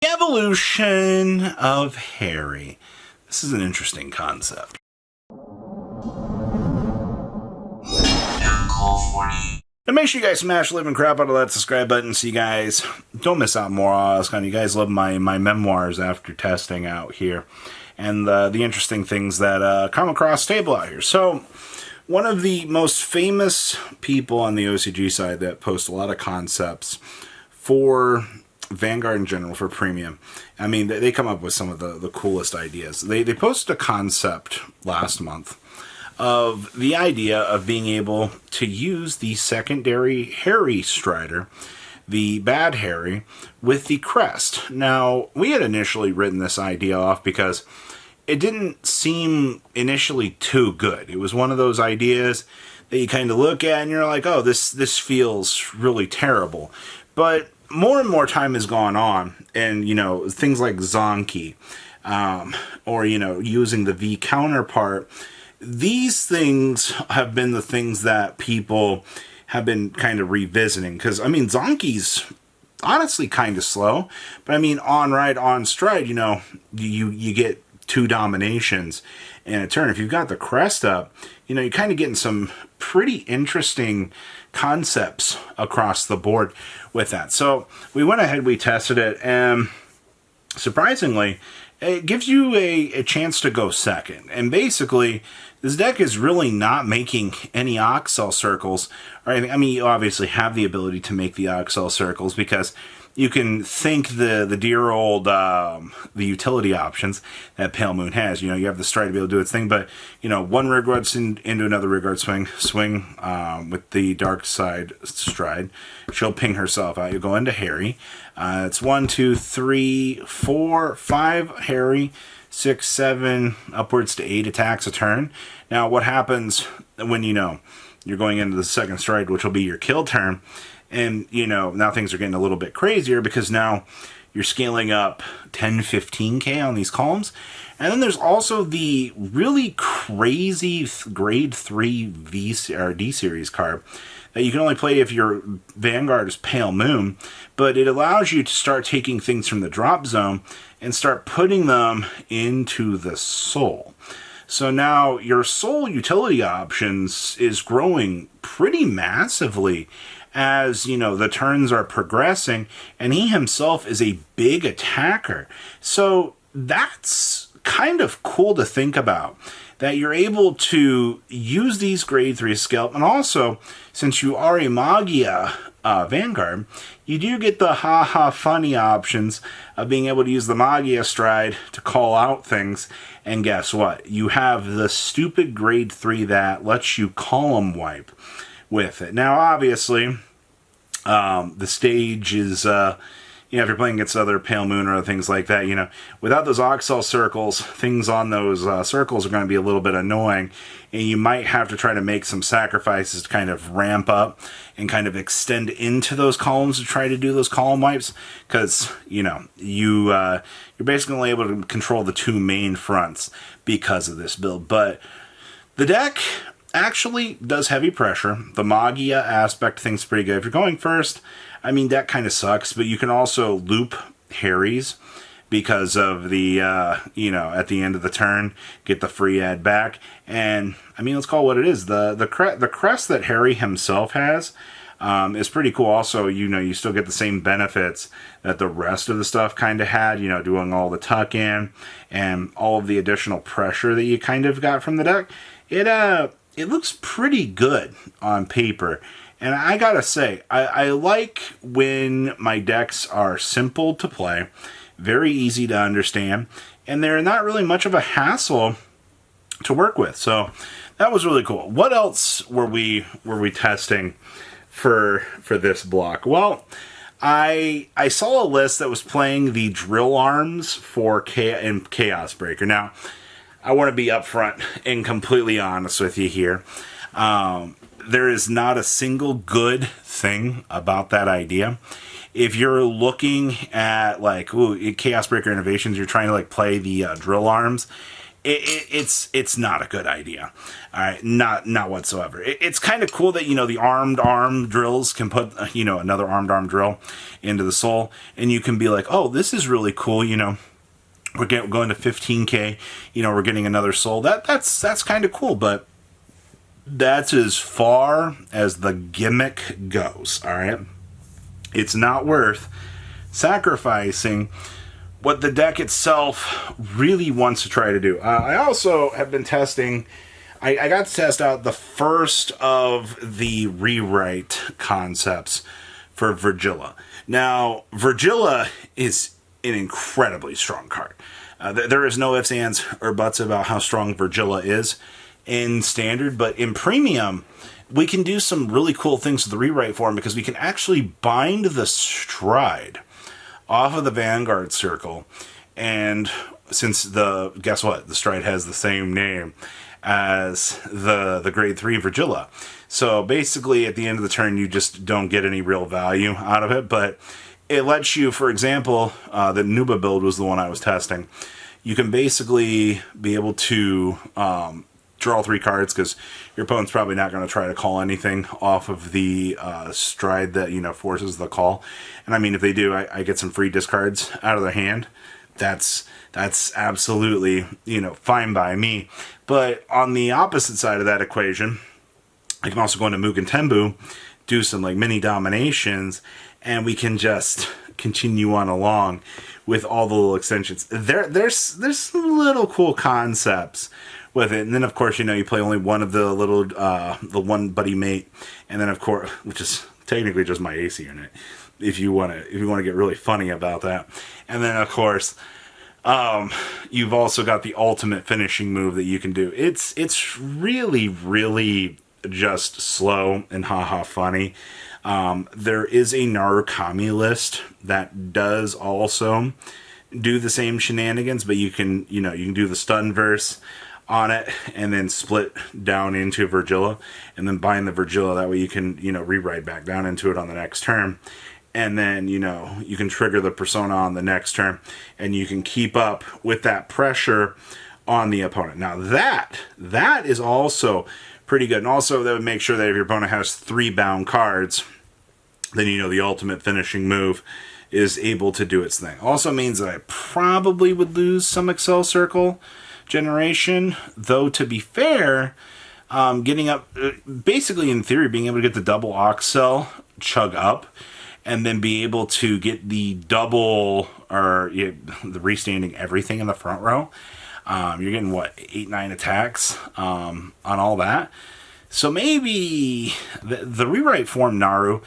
The evolution of Harry. This is an interesting concept. And make sure you guys smash the living crap out of that subscribe button so you guys don't miss out more on us. You guys love my memoirs after testing out here. And the interesting things that come across the table out here. So, one of the most famous people on the OCG side that post a lot of concepts for Vanguard in general, for premium. I mean, they come up with some of the coolest ideas. They posted a concept last month of the idea of being able to use the secondary Harry Strider, the bad Harry, with the crest. Now, we had initially written this idea off because it didn't seem initially too good. It was one of those ideas that you kind of look at and you're like, oh, this feels really terrible. But more and more time has gone on, and, things like Zonky, or, using the V counterpart, these things have been the things that people have been kind of revisiting. Because, Zonky's honestly kind of slow, but on ride, on stride, you get 2 dominations in a turn. If you've got the crest up, you're kind of getting some pretty interesting concepts across the board with that. So we went ahead, we tested it, and surprisingly, it gives you a chance to go second. And basically, this deck is really not making any Oxel circles or anything. You obviously have the ability to make the Oxel circles because you can think the dear old the utility options that Pale Moon has. You have the stride to be able to do its thing, but one Vanguard into another Vanguard swing with the dark side stride. She'll ping herself out. You go into Harry. It's 1, 2, 3, 4, 5 Harry, 6, 7, upwards to 8 attacks a turn. Now, what happens when you're going into the second stride, which will be your kill turn? And, now things are getting a little bit crazier because now you're scaling up 10, 15k on these columns. And then there's also the really crazy grade 3 V or D series card that you can only play if your Vanguard is Pale Moon, but it allows you to start taking things from the drop zone and start putting them into the soul. So now your soul utility options is growing pretty massively as, the turns are progressing, and he himself is a big attacker. So that's kind of cool to think about, that you're able to use these grade 3 scalp, and also, since you are a Magia Vanguard, you do get the ha-ha funny options of being able to use the Magia Stride to call out things, and guess what? You have the stupid grade 3 that lets you column wipe with it. Now, obviously, the stage is, if you're playing against other Pale Moon or other things like that, without those Oxel circles, things on those circles are going to be a little bit annoying, and you might have to try to make some sacrifices to kind of ramp up and kind of extend into those columns to try to do those column wipes, because, you're basically only able to control the 2 main fronts because of this build. But the deck actually does heavy pressure. The Magia aspect of things is pretty good. If you're going first, that kind of sucks, but you can also loop Harry's because of the, at the end of the turn, get the free ad back. And, let's call it what it is. The crest that Harry himself has is pretty cool. Also, you still get the same benefits that the rest of the stuff kind of had, doing all the tuck in and all of the additional pressure that you kind of got from the deck. It looks pretty good on paper. And I gotta say, I like when my decks are simple to play, very easy to understand, and they're not really much of a hassle to work with. So that was really cool. What else were we testing for this block? Well, I saw a list that was playing the drill arms for Chaos Breaker. Now, I want to be upfront and completely honest with you here. There is not a single good thing about that idea. If you're looking at Chaos Breaker Innovations, you're trying to play the drill arms, it's not a good idea. All right, not whatsoever. It's kind of cool that, you know, the armed arm drills can put, you know, another armed arm drill into the sole, and you can be like, oh, this is really cool, you know. We're going to 15K, you know, we're getting another sole. That's kind of cool, but that's as far as the gimmick goes, all right? It's not worth sacrificing what the deck itself really wants to try to do. I also have been testing, I got to test out the first of the rewrite concepts for Virgilla. Now, Virgilla is an incredibly strong card. There is no ifs, ands, or buts about how strong Virgilla is in Standard, but in Premium, we can do some really cool things with the rewrite form because we can actually bind the Stride off of the Vanguard circle, and since guess what? The Stride has the same name as the grade 3 Virgilla. So basically, at the end of the turn, you just don't get any real value out of it, but it lets you, for example, the Nuba build was the one I was testing. You can basically be able to draw 3 cards because your opponent's probably not going to try to call anything off of the Stride that, you know, forces the call. And I mean, if they do, I get some free discards out of their hand. That's absolutely, you know, fine by me. But on the opposite side of that equation, I can also go into Mugen Tenbu, do some like mini dominations, and we can just continue on along with all the little extensions. There's some little cool concepts with it, and then of course, you know, you play only one of the little the one buddy mate, and then of course, which is technically just my AC unit, if you want to get really funny about that, and then of course, you've also got the ultimate finishing move that you can do. It's really just slow and haha funny. There is a Narukami list that does also do the same shenanigans, but you can do the stun verse on it and then split down into Virgilla and then bind the Virgilla. That way you can, you know, rewrite back down into it on the next turn. And then, you know, you can trigger the persona on the next turn and you can keep up with that pressure on the opponent. Now that is also pretty good. And also that would make sure that if your opponent has 3 bound cards, then, you know, the ultimate finishing move is able to do its thing. Also means that I probably would lose some Excel Circle generation, though to be fair, getting up, basically in theory, being able to get the double Oxcell chug up, and then be able to get the double, or the restanding everything in the front row. You're getting, what, 8-9 attacks on all that. So maybe the rewrite form Naru,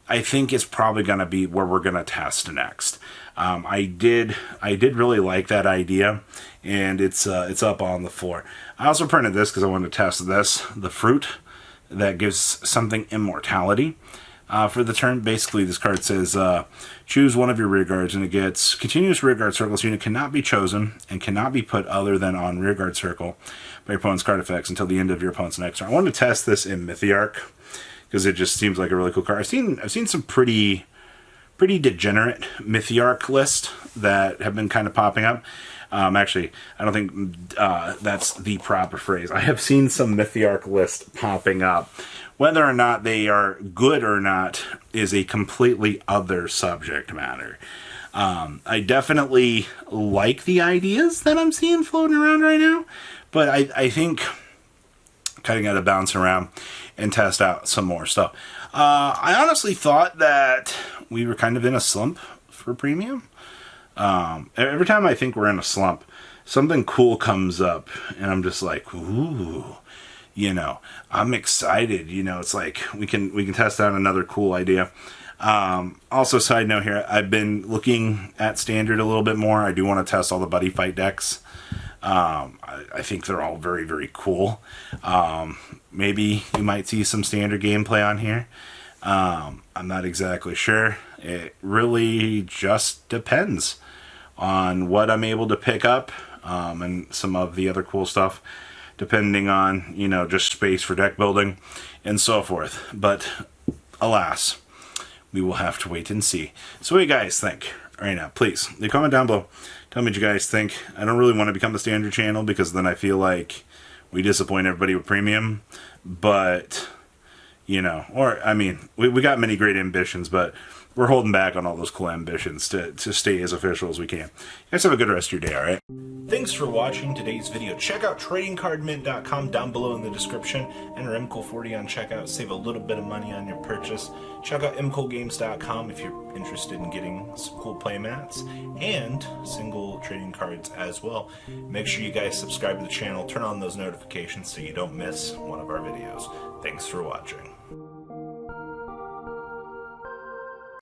I think, is probably going to be where we're going to test next. I did really like that idea, and it's up on the floor. I also printed this because I wanted to test this, the fruit that gives something immortality. For the turn, basically this card says, choose one of your rearguards, and it gets continuous rearguard circles unit cannot be chosen and cannot be put other than on rearguard circle by your opponent's card effects until the end of your opponent's next turn. I wanted to test this in Mythiarch because it just seems like a really cool card. I've seen some pretty degenerate Mythiarch lists that have been kind of popping up. Actually, I don't think that's the proper phrase. I have seen some Mythiarch lists popping up. Whether or not they are good or not is a completely other subject matter. I definitely like the ideas that I'm seeing floating around right now, but I think kind of got to bounce around and test out some more stuff. I honestly thought that we were kind of in a slump for Premium. Every time I think we're in a slump, something cool comes up, and I'm just like, ooh. You know, I'm excited. You know, it's like we can test out another cool idea. Also, side note here, I've been looking at Standard a little bit more. I do want to test all the buddy fight decks. I think they're all very cool. Maybe you might see some Standard gameplay on here. I'm not exactly sure. It really just depends on what I'm able to pick up and some of the other cool stuff, depending on, you know, just space for deck building and so forth. But alas, we will have to wait and see. So what do you guys think? right now. Please, leave a comment down below. Tell me what you guys think. I don't really want to become the standard channel because then I feel like we disappoint everybody with premium. But, you know, or, I mean, we got many great ambitions, but we're holding back on all those cool ambitions to stay as official as we can. You guys have a good rest of your day, alright? Thanks for watching today's video. Check out tradingcardmint.com down below in the description. Enter MCool40 on checkout. Save a little bit of money on your purchase. Check out mcoolgames.com if you're interested in getting some cool play mats and single trading cards as well. Make sure you guys subscribe to the channel. Turn on those notifications so you don't miss one of our videos. Thanks for watching.